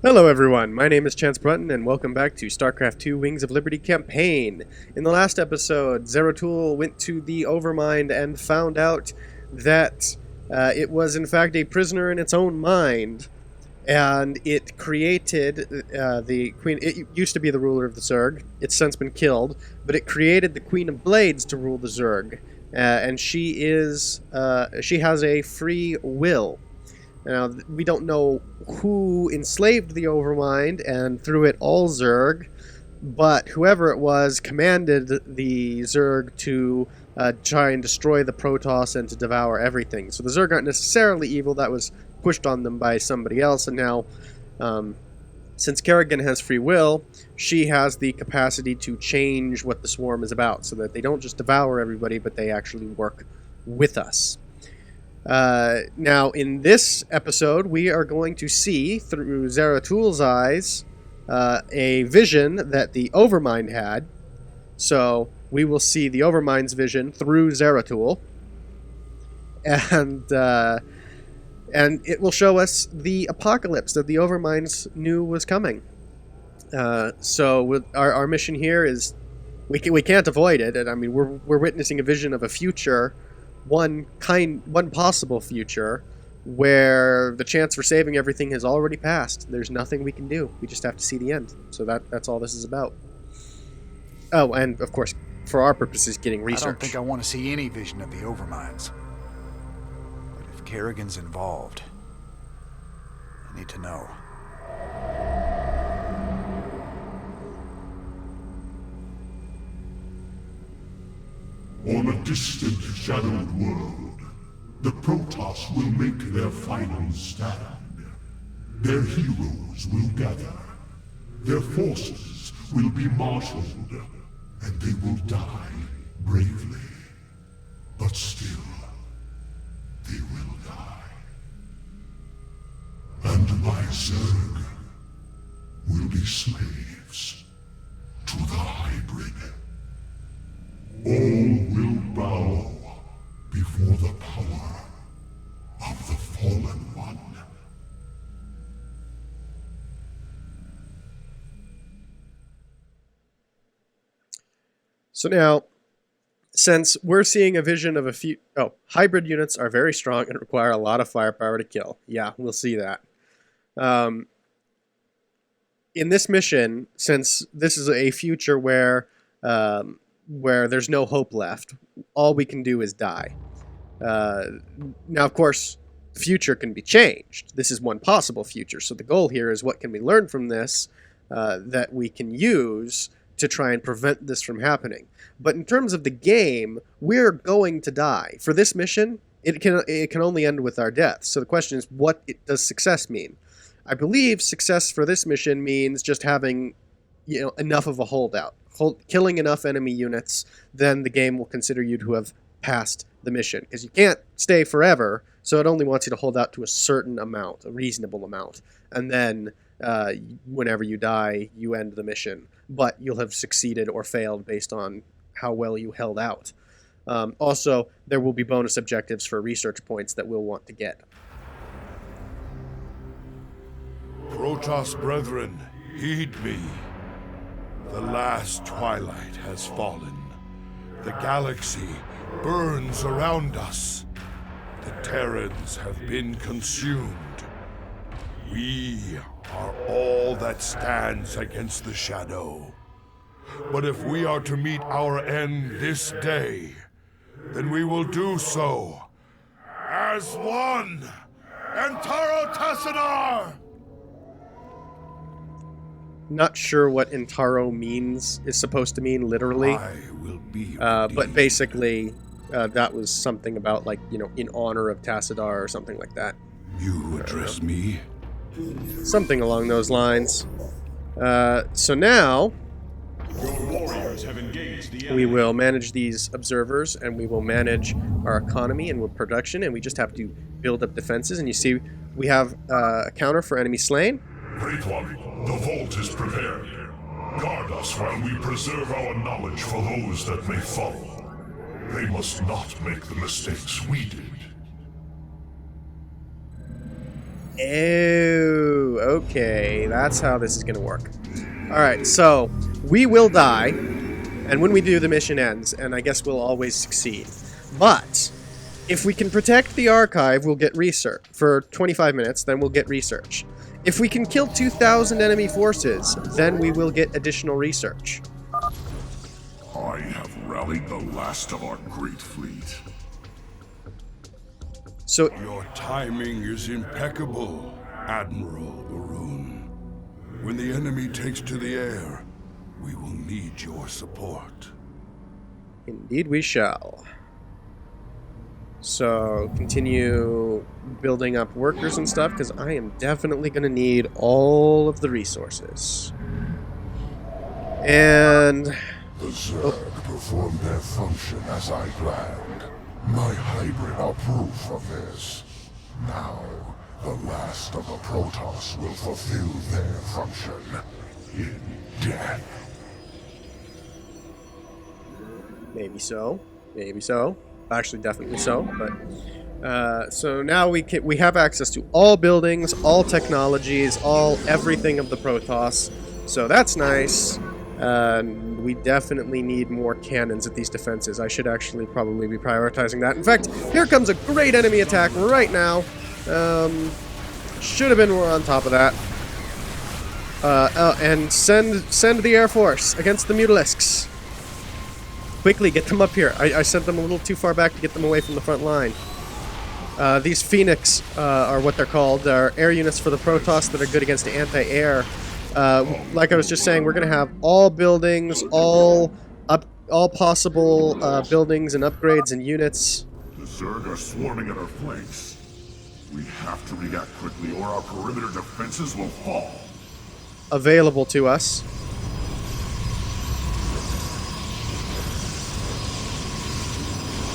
Hello everyone, my name is Chance Brunton and welcome back to StarCraft II Wings of Liberty campaign. In the last episode, Zeratul went to the Overmind and found out that it was in fact a prisoner in its own mind, and it created the Queen. It used to be the ruler of the Zerg. It's since been killed, but it created the Queen of Blades to rule the Zerg, and she has a free will. Now, we don't know who enslaved the Overmind and threw it all Zerg, but whoever it was commanded the Zerg to try and destroy the Protoss and to devour everything. So the Zerg aren't necessarily evil. That was pushed on them by somebody else, and now, since Kerrigan has free will, she has the capacity to change what the Swarm is about, so that they don't just devour everybody, but they actually work with us. Now, in this episode, we are going to see, through Zeratul's eyes, a vision that the Overmind had. So, we will see the Overmind's vision through Zeratul. And it will show us the apocalypse that the Overminds knew was coming. So, our mission here is, we can't avoid it. And I mean, we're witnessing a vision of a future, one possible future where the chance for saving everything has already passed. There's nothing we can do. We just have to see the end. So that's all this is about. Oh, and of course, for our purposes, getting research. I don't think I want to see any vision of the Overminds. But if Kerrigan's involved, I need to know. On a distant, shadowed world, the Protoss will make their final stand. Their heroes will gather. Their forces will be marshaled, and they will die bravely. But still, they will die. And my Zerg will be slaves to the hybrid. All will bow before the power of the Fallen One. So now, since we're seeing a vision of hybrid units are very strong and require a lot of firepower to kill. Yeah, we'll see that. In this mission, since this is a future where there's no hope left, all we can do is die. Now, of course, the future can be changed. This is one possible future. So the goal here is, what can we learn from this that we can use to try and prevent this from happening? But in terms of the game, we're going to die. For this mission, it can only end with our death. So the question is, what does success mean? I believe success for this mission means just having, enough of a holdout. Killing enough enemy units, then the game will consider you to have passed the mission. Because you can't stay forever, so it only wants you to hold out to a certain amount, a reasonable amount. And then, whenever you die, you end the mission. But you'll have succeeded or failed based on how well you held out. Also, there will be bonus objectives for research points that we'll want to get. Protoss brethren, heed me. The last twilight has fallen. The galaxy burns around us. The Terrans have been consumed. We are all that stands against the shadow. But if we are to meet our end this day, then we will do so as one. Entaro Tassadar! Not sure what Intaro is supposed to mean literally. I will be but basically, that was something about, in honor of Tassadar or something like that. You address me? Something along those lines. So now, we will manage these observers, and we will manage our economy and production, and we just have to build up defenses. And you see, we have a counter for enemy slain. Great One, the vault is prepared. Guard us while we preserve our knowledge for those that may follow. They must not make the mistakes we did. Oh, 2. Okay, that's how this is going to work. Alright, so we will die, and when we do, the mission ends, and I guess we'll always succeed. But if we can protect the archive, we'll get research. For 25 minutes, then we'll get research. If we can kill 2,000 enemy forces, then we will get additional research. I have rallied the last of our great fleet. So, Your timing is impeccable, Admiral Urun. When the enemy takes to the air, we will need your support. indeed we shall. So, continue building up workers and stuff, because I am definitely going to need all of the resources. And... The Zerg performed their function as I planned. My hybrid are proof of this. Now, the last of the Protoss will fulfill their function in death. Maybe so. Maybe so. Actually, definitely so. But so now we have access to all buildings, all technologies, everything of the Protoss. So that's nice. We definitely need more cannons at these defenses. I should actually probably be prioritizing that. In fact, here comes a great enemy attack right now. Should have been more on top of that. And send the Air Force against the Mutalisks. Quickly, get them up here. I sent them a little too far back to get them away from the front line. These Phoenix are what they're called. They're air units for the Protoss that are good against anti-air. Like I was just saying, we're going to have all buildings, all possible buildings and upgrades and units. The Zerg are swarming at our flanks. We have to react quickly or our perimeter defenses will fall. Available to us.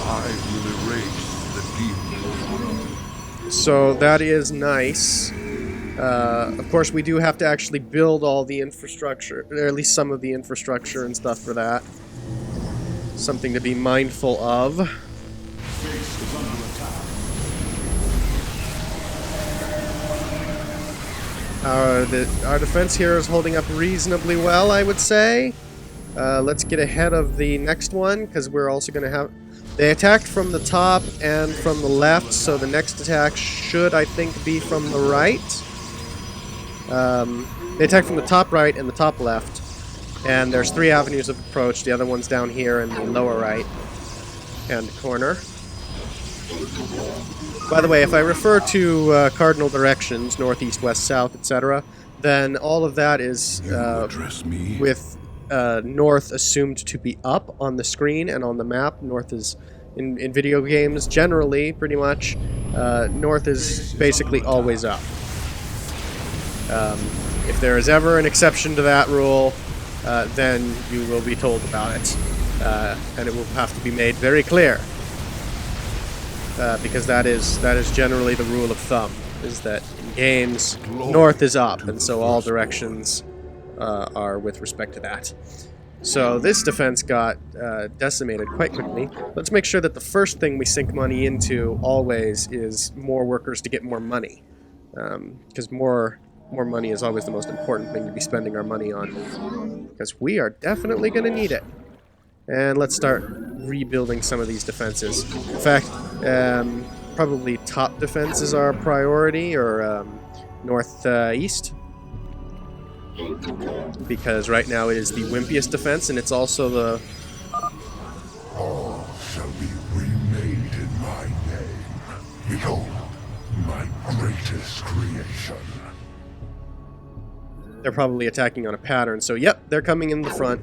I will erase the demon. So that is nice. Of course, we do have to actually build all the infrastructure, or at least some of the infrastructure and stuff for that. Something to be mindful of. Our defense here is holding up reasonably well, I would say. Let's get ahead of the next one, because we're also going to have... They attacked from the top and from the left, so the next attack should, I think, be from the right. They attack from the top right and the top left, and there's 3 avenues of approach. The other one's down here in the lower right hand corner. By the way, if I refer to cardinal directions, northeast, west, south, etc., then all of that is with north assumed to be up on the screen and on the map. North is, in video games, generally, pretty much, north is basically always up. If there is ever an exception to that rule, then you will be told about it. And it will have to be made very clear. Because that is generally the rule of thumb, is that in games, north is up, and so all directions are with respect to that. So this defense got decimated quite quickly. Let's make sure that the first thing we sink money into always is more workers to get more money. Because more money is always the most important thing to be spending our money on. Because we are definitely going to need it. And let's start rebuilding some of these defenses. In fact, probably top defense is our priority, or northeast. Because right now it is the wimpiest defense, and it's also the... All shall be remade in my name. Behold, my greatest creation. They're probably attacking on a pattern, so yep, they're coming in the front.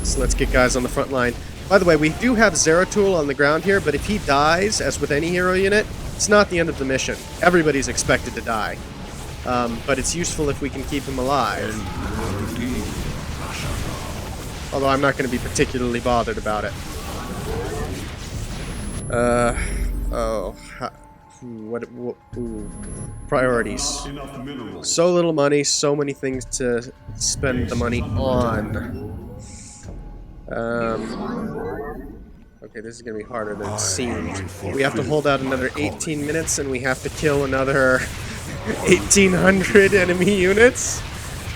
So let's get guys on the front line. By the way, we do have Zeratul on the ground here, but if he dies, as with any hero unit, it's not the end of the mission. Everybody's expected to die. But it's useful if we can keep him alive. Although I'm not going to be particularly bothered about it. Priorities. So little money, so many things to spend the money on. Okay, this is going to be harder than it seemed. We have to hold out another 18 minutes, and we have to kill another 1,800 enemy units?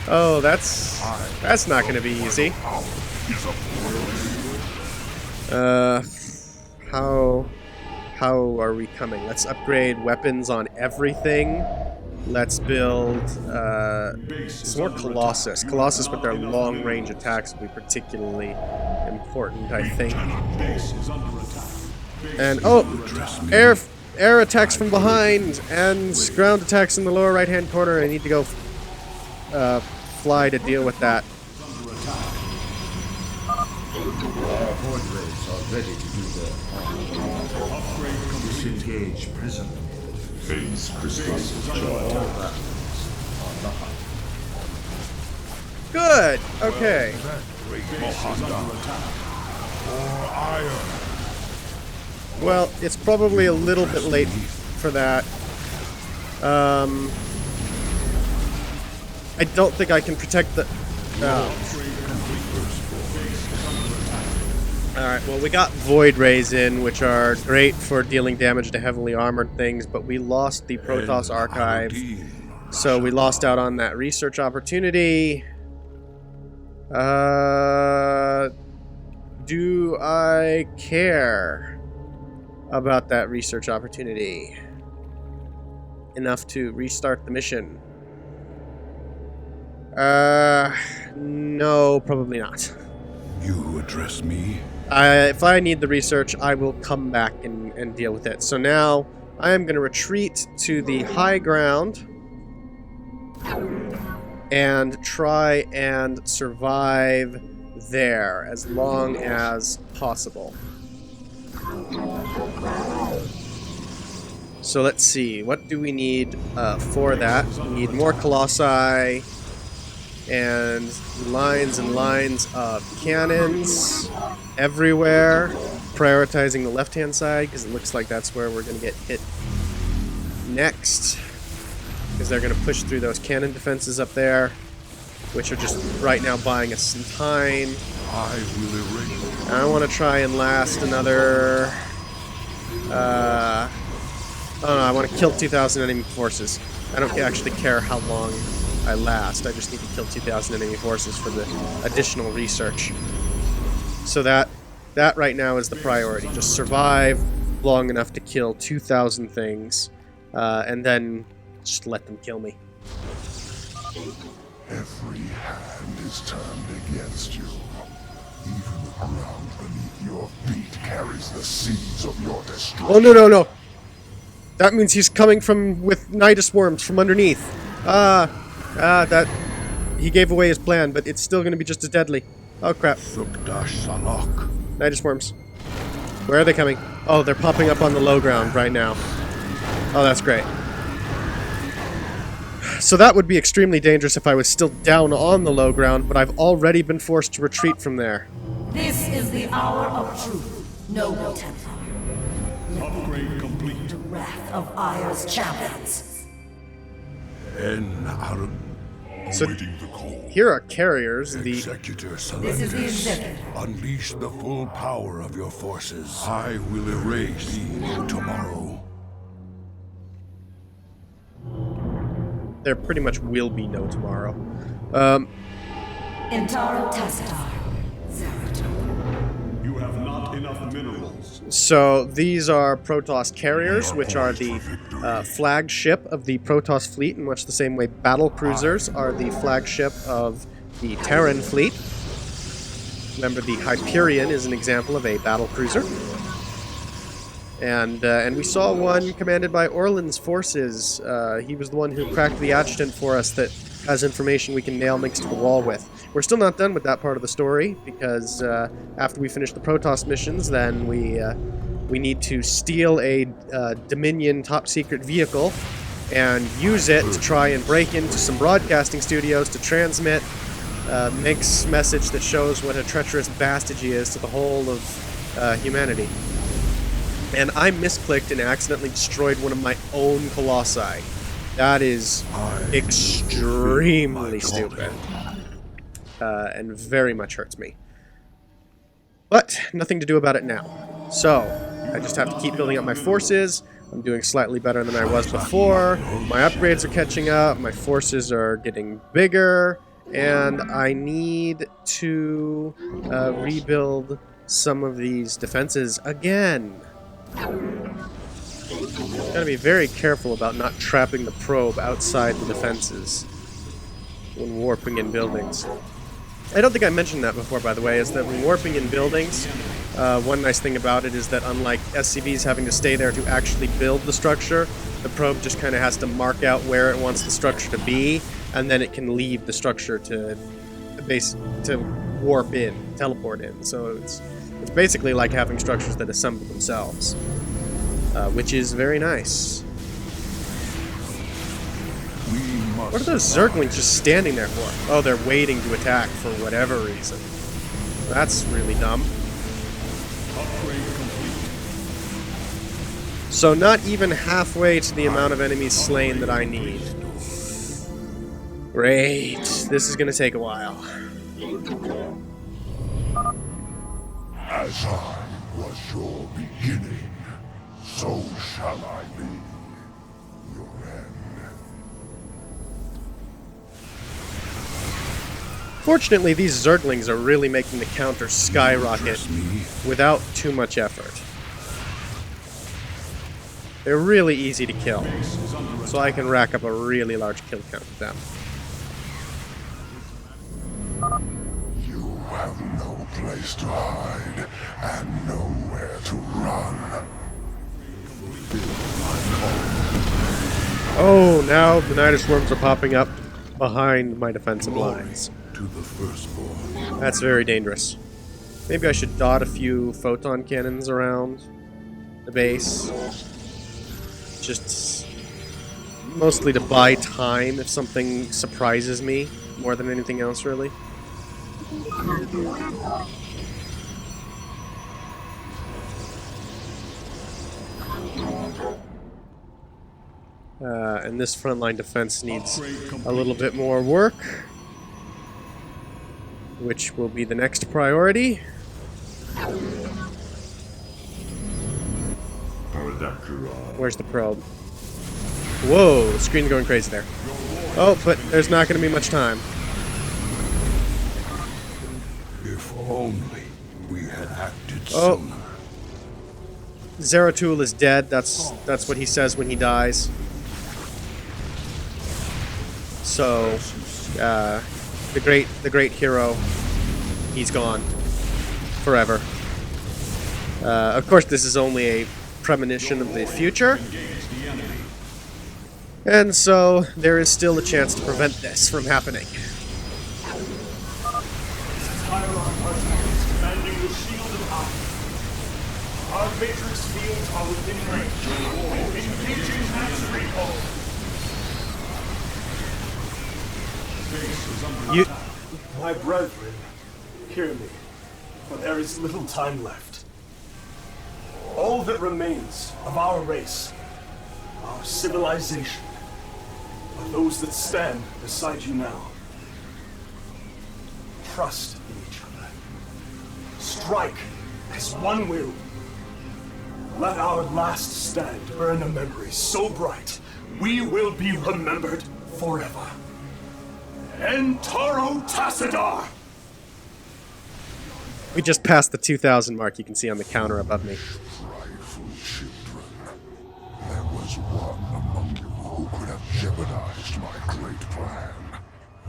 Oh, that's not going to be easy. How are we coming? Let's upgrade weapons on everything. Let's build some more Colossus. Colossus with their long-range attacks will be particularly important, I think. And oh, air attacks from behind and ground attacks in the lower right-hand corner. I need to go fly to deal with that. Ready to do the disengage prison. Phase crystals Good. Okay. Well, it's probably a little bit late for that. I don't think I can protect the. Alright, well, we got Void Rays in, which are great for dealing damage to heavily armored things, but we lost the Protoss Archive, so we lost out on that research opportunity. Do I care about that research opportunity enough to restart the mission? No, probably not. You address me? If I need the research, I will come back and deal with it. So now, I am going to retreat to the high ground and try and survive there as long as possible. So let's see, what do we need for that? We need more Colossi and lines of cannons everywhere, prioritizing the left-hand side because it looks like that's where we're going to get hit next, because they're going to push through those cannon defenses up there, which are just right now buying us some time. I want to try and last another oh no, I want to kill 2,000 enemy forces. I don't actually care how long I last. I just need to kill 2,000 enemy forces for the additional research. So that right now is the priority. Just survive long enough to kill 2,000 things, and then just let them kill me. Every hand is turned against you. Even the ground beneath your feet carries the seeds of your destruction. Oh, no. That means he's coming with Nidus worms from underneath. That... He gave away his plan, but it's still going to be just as deadly. Oh, crap. Nidus worms. Where are they coming? Oh, they're popping up on the low ground right now. Oh, that's great. So that would be extremely dangerous if I was still down on the low ground, but I've already been forced to retreat from there. This is the hour of truth, noble Templar. Upgrade complete. The wrath of Ire's champions. So here are carriers. Executor This is the executor. Unleash the full power of your forces. I will erase you tomorrow. There pretty much will be no tomorrow. Intaro Tassadar. Zeratul. You have not enough minerals. So these are Protoss carriers, which are the flagship of the Protoss fleet, in much the same way battle cruisers are the flagship of the Terran fleet. Remember, the Hyperion is an example of a battle cruiser. And we saw one commanded by Orlan's forces. He was the one who cracked the adjutant for us that has information we can nail links to the wall with. We're still not done with that part of the story, because after we finish the Protoss missions, then we need to steal a Dominion top-secret vehicle and use it to try and break into some broadcasting studios to transmit Mink's message that shows what a treacherous bastard he is to the whole of humanity. And I misclicked and accidentally destroyed one of my own Colossi. That is extremely stupid. And very much hurts me. But nothing to do about it now. So, I just have to keep building up my forces. I'm doing slightly better than I was before. My upgrades are catching up. My forces are getting bigger. And I need to rebuild some of these defenses again. Gotta be very careful about not trapping the probe outside the defenses when warping in buildings. I don't think I mentioned that before, by the way, is that when warping in buildings, one nice thing about it is that unlike SCVs having to stay there to actually build the structure, the probe just kind of has to mark out where it wants the structure to be, and then it can leave the structure to warp in, teleport in. So it's basically like having structures that assemble themselves, which is very nice. What are those Zerglings just standing there for? Oh, they're waiting to attack for whatever reason. That's really dumb. So not even halfway to the amount of enemies slain that I need. Great. This is going to take a while. As I was your beginning, so shall I be your end. Fortunately, these Zerglings are really making the counter skyrocket without too much effort. They're really easy to kill, so I can rack up a really large kill count with them. You have no place to hide and nowhere to run. Oh, now the Nidus Worms are popping up behind my defensive lines. To the firstborn. That's very dangerous. Maybe I should dot a few photon cannons around the base. Just mostly to buy time if something surprises me more than anything else, really. And this frontline defense needs a little bit more work, which will be the next priority. Where's the probe? Whoa, screen going crazy there. Oh, but there's not going to be much time. If only we had acted Oh. sooner. Zeratul is dead. That's what he says when he dies. So, the great hero, he's gone forever. Of course, this is only a premonition of the future, and so there is still a chance to prevent this from happening. Commanding the shield of Eye. Our matrix fields are within range. Engaging mass recall. You, My brethren, hear me, for there is little time left. All that remains of our race, our civilization, are those that stand beside you now. Trust in each other. Strike as one will. Let our last stand burn a memory so bright, we will be remembered forever. Entaro Tassadar! we just passed the 2,000 mark. You can see on the counter above me. Prideful children. There was one among you who could have jeopardized my great plan.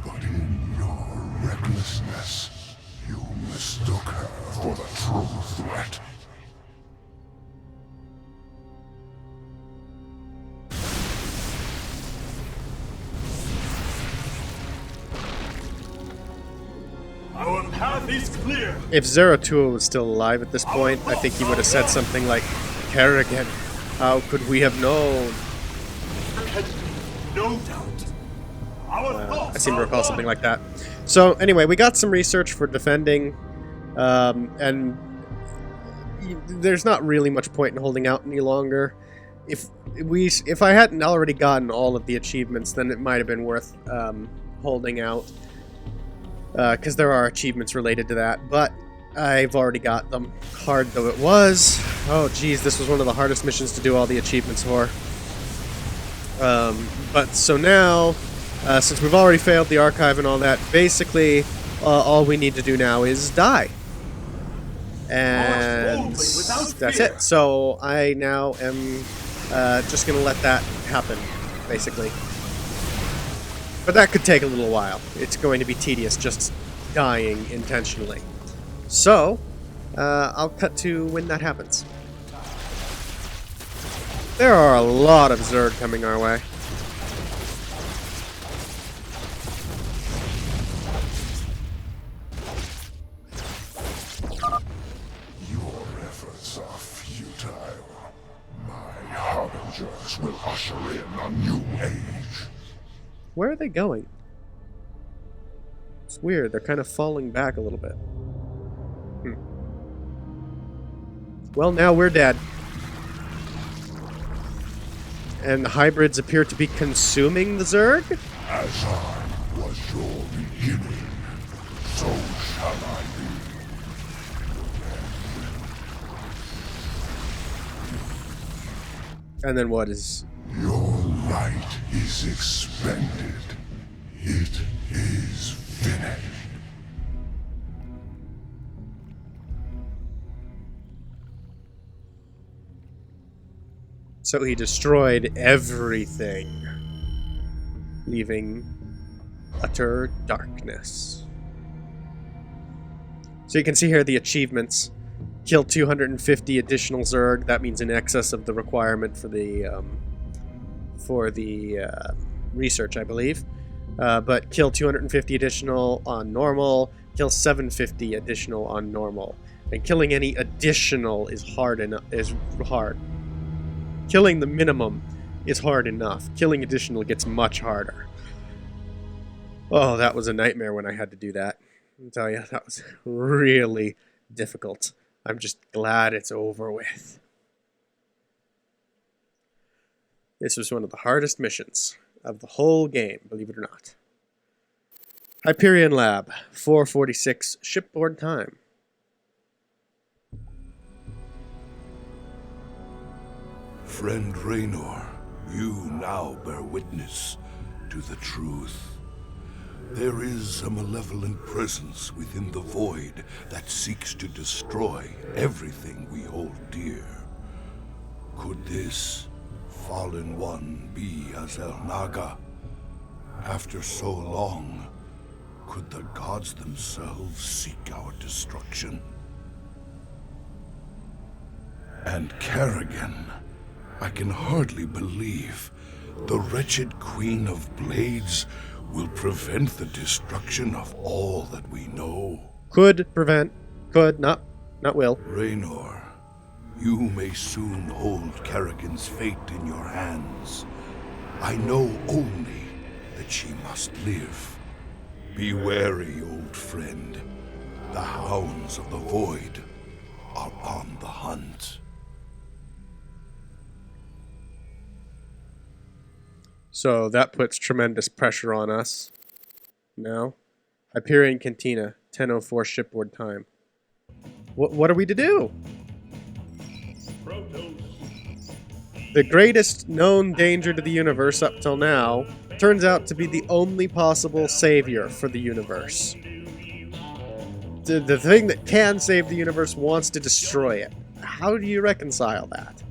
But in your recklessness, you mistook her for the true threat. Our path is clear. If Zeratul was still alive at this point, I think he would have said something like, "Kerrigan, how could we have known?" No doubt. Our thoughts I seem to are recall one. something like that. So anyway, we got some research for defending, and there's not really much point in holding out any longer. If I hadn't already gotten all of the achievements, then it might have been worth holding out, because there are achievements related to that. But I've already got them. Hard though it was. Oh geez, this was one of the hardest missions to do all the achievements for. But so now, since we've already failed the archive and all that, basically all we need to do now is die. And that's it. So I now am just going to let that happen, basically. But that could take a little while. It's going to be tedious just dying intentionally. So, I'll cut to when that happens. There are a lot of Zerg coming our way. Your efforts are futile. My harbingers will usher in a new age. Where are they going? It's weird. They're kind of falling back a little bit. Well, now we're dead. And the hybrids appear to be consuming the Zerg? As I was your beginning, so shall I be. And then what is... Your light is expended. It is finished. So he destroyed everything, leaving utter darkness. So you can see here the achievements. Kill 250 additional Zerg. That means in excess of the requirement for the research, I believe. But kill 250 additional on normal. Kill 750 additional on normal. And killing any additional is hard. Killing the minimum is hard enough. Killing additional gets much harder. Oh, that was a nightmare when I had to do that. I'll tell you, that was really difficult. I'm just glad it's over with. This was one of the hardest missions of the whole game, believe it or not. Hyperion Lab, 4:46 shipboard time. Friend Raynor, you now bear witness to the truth. There is a malevolent presence within the void that seeks to destroy everything we hold dear. Could this fallen one be Azel Naga? After so long, could the gods themselves seek our destruction? And Kerrigan, I can hardly believe the wretched Queen of Blades will prevent the destruction of all that we know. Could prevent. Could, not will. Raynor, you may soon hold Kerrigan's fate in your hands. I know only that she must live. Be wary, old friend. The hounds of the void are on the hunt. So that puts tremendous pressure on us. Now, Hyperion Cantina, 10:04 shipboard time. What are we to do? The greatest known danger to the universe up till now turns out to be the only possible savior for the universe. The thing that can save the universe wants to destroy it. How do you reconcile that?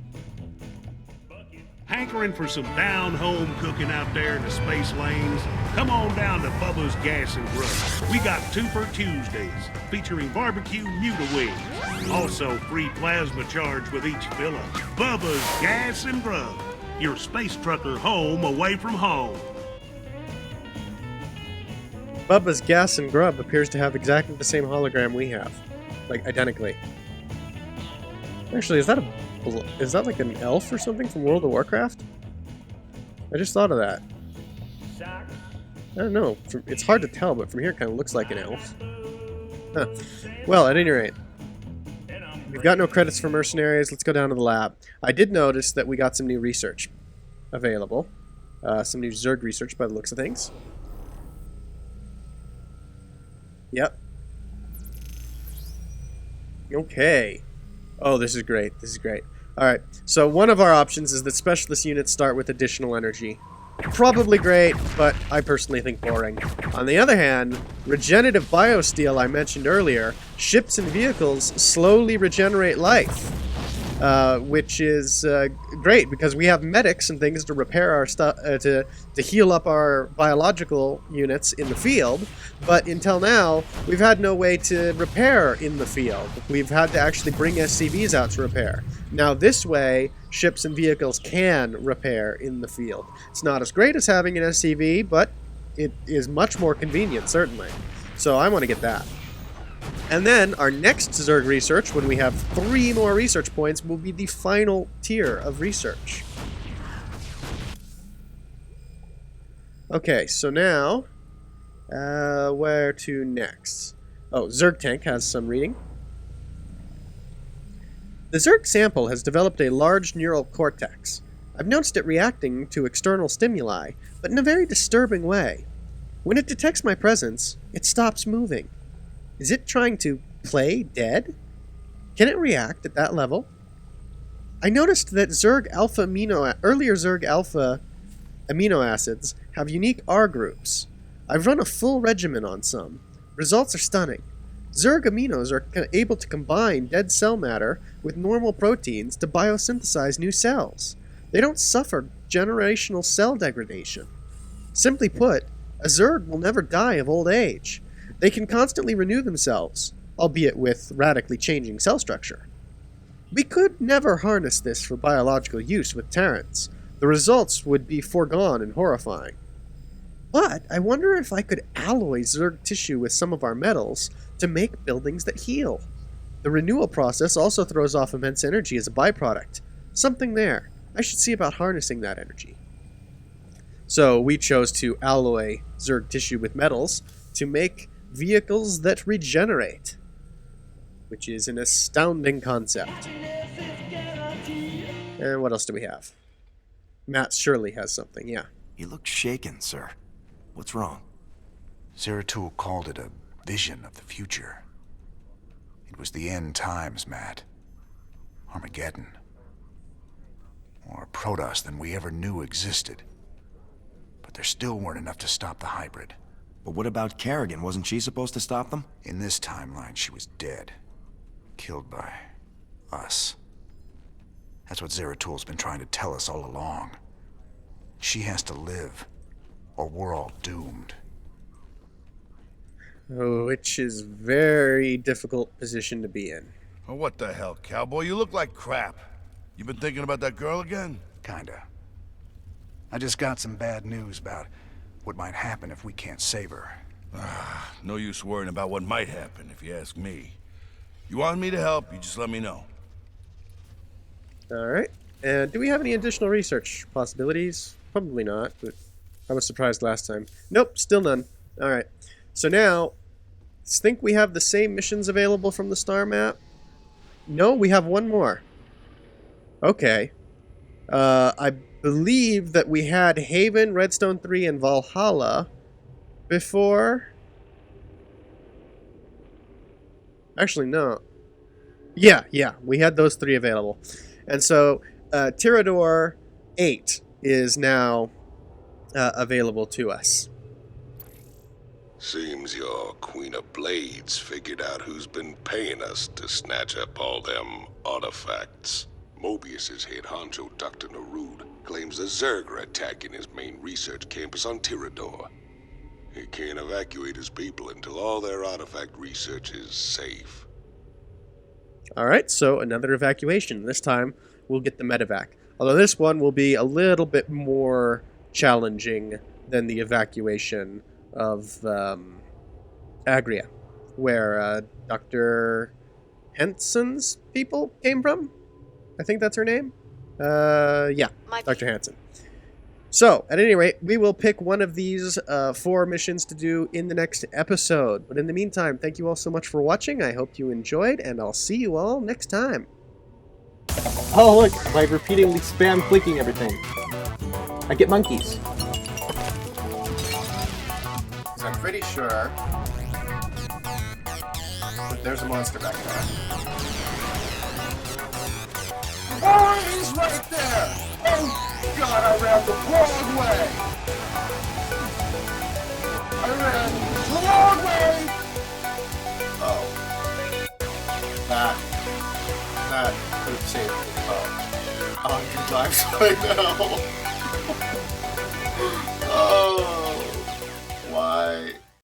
Hankering for some down-home cooking out there in the space lanes? Come on down to Bubba's Gas and Grub. We got Twofer Tuesdays, featuring barbecue Muta wings. Also, free plasma charge with each fill-up. Bubba's Gas and Grub, your space trucker home away from home. Bubba's Gas and Grub appears to have exactly the same hologram we have. Like, identically. Actually, is that like an elf or something from World of Warcraft? I just thought of that. I don't know. It's hard to tell, but from here it kind of looks like an elf. Huh. Well, at any rate, we've got no credits for mercenaries. Let's go down to the lab. I did notice that we got some new research available. Some new Zerg research by the looks of things. Yep. Okay. Oh, this is great. This is great. Alright, so one of our options is that specialist units start with additional energy. Probably great, but I personally think boring. On the other hand, regenerative biosteel I mentioned earlier, ships and vehicles slowly regenerate life. Which is great because we have medics and things to repair our stuff, to heal up our biological units in the field. But until now, we've had no way to repair in the field. We've had to actually bring SCVs out to repair. Now this way, ships and vehicles can repair in the field. It's not as great as having an SCV, but it is much more convenient, certainly. So I want to get that. And then our next Zerg research, when we have 3 more research points, will be the final tier of research. Okay, so now, where to next? Oh, Zerg Tank has some reading. The Zerg sample has developed a large neural cortex. I've noticed it reacting to external stimuli, but in a very disturbing way. When it detects my presence, it stops moving. Is it trying to play dead? Can it react at that level? I noticed that earlier Zerg Alpha amino acids have unique R groups. I've run a full regimen on some. Results are stunning. Zerg aminos are able to combine dead cell matter with normal proteins to biosynthesize new cells. They don't suffer generational cell degradation. Simply put, a Zerg will never die of old age. They can constantly renew themselves, albeit with radically changing cell structure. We could never harness this for biological use with Terrans. The results would be foregone and horrifying. But I wonder if I could alloy Zerg tissue with some of our metals to make buildings that heal. The renewal process also throws off immense energy as a byproduct. Something there. I should see about harnessing that energy. So we chose to alloy Zerg tissue with metals to make vehicles that regenerate, which is an astounding concept. And what else do we have? Matt surely has something, yeah. You look shaken, sir. What's wrong? Zeratul called it a vision of the future. It was the end times, Matt. Armageddon. More Protoss than we ever knew existed. But there still weren't enough to stop the hybrid. But what about Kerrigan? Wasn't she supposed to stop them? In this timeline, she was dead. Killed by us. That's what Zeratul's been trying to tell us all along. She has to live, or we're all doomed. Oh, which is very difficult position to be in. Oh, what the hell, cowboy? You look like crap. You been thinking about that girl again? Kinda. I just got some bad news about what might happen if we can't save her. No use worrying about what might happen, if you ask me. You want me to help, you just let me know. Alright. And do we have any additional research possibilities? Probably not, but I was surprised last time. Nope, still none. Alright. So now, think we have the same missions available from the star map? No, we have one more. Okay. I believe that we had Haven, Redstone 3, and Valhalla before. Actually, no. Yeah, we had those 3 available. And so, Tirador 8 is now available to us. Seems your Queen of Blades figured out who's been paying us to snatch up all them artifacts. Mobius's head honcho, Dr. Narud, claims the Zerg are attacking his main research campus on Tirador. He can't evacuate his people until all their artifact research is safe. Alright, so another evacuation. This time, we'll get the medevac. Although this one will be a little bit more challenging than the evacuation of Agria, where Dr. Hansen's people came from? I think that's her name? Yeah, Dr. Hansen. So, at any rate, we will pick one of these 4 missions to do in the next episode. But in the meantime, thank you all so much for watching. I hope you enjoyed, and I'll see you all next time. Oh look, by repeatedly spam clicking everything, I get monkeys. I'm pretty sure there's a monster back there. Oh, he's right there! Oh, God, I ran the wrong way! I ran the wrong way! Oh. That could have saved me. Oh. 100 lives right now. Oh. Why?